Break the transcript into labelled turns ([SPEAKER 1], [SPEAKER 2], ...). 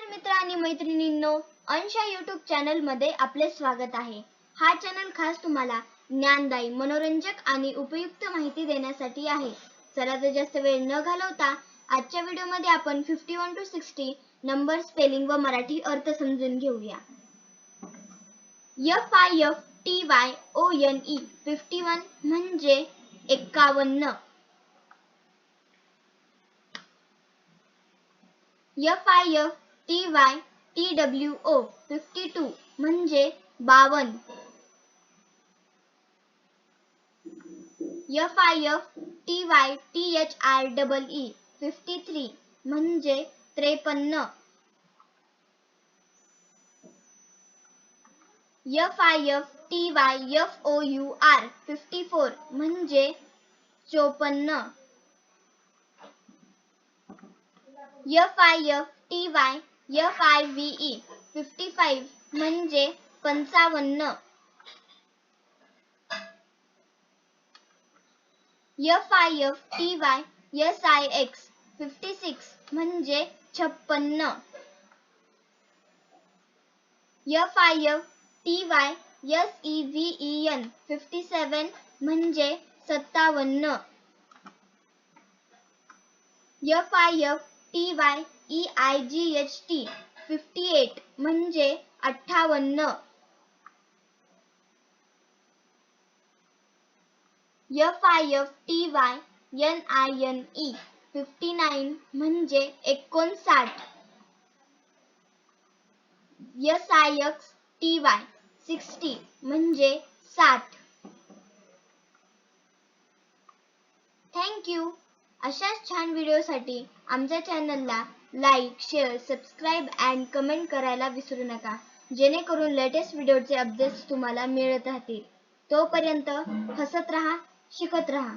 [SPEAKER 1] नमस्कार मित्र आणि मैत्रिणींनो, अंशा YouTube चॅनल मध्ये आपले स्वागत आहे। हा चॅनल खास तुम्हाला ज्ञानदायी, मनोरंजक आणि उपयुक्त माहिती देण्यासाठी आहे। चला तर जास्त वेळ न घालवता आजच्या व्हिडिओमध्ये आपण 51 to 60 नंबर स्पेलिंग व मराठी अर्थ समजून घेऊया। FIFTYONE 51 म्हणजे 51। FIFTYTWO 52 म्हणजे 52। FIFTYTHREE 53 म्हणजे 53। FIFTYFOUR 54 म्हणजे 54। FIFTYFIVE 55 म्हणजे 55। FIFTYSIX 56 म्हणजे 56। FIFTYSEVEN 57 म्हणजे 57। FIFTYEIGHT 58 म्हणजे 58। FIFTYNINE 59 म्हणजे 59। SIXTY 60 म्हणजे 60। थँक्यू। अशाच छान व्हिडिओसाठी आमच्या चॅनलला लाईक, शेअर, सबस्क्राईब आणि कमेंट करायला विसरू नका, जेणेकरून लेटेस्ट व्हिडिओचे अपडेट्स तुम्हाला मिळत राहतील। तोपर्यंत हसत रहा, शिकत रहा।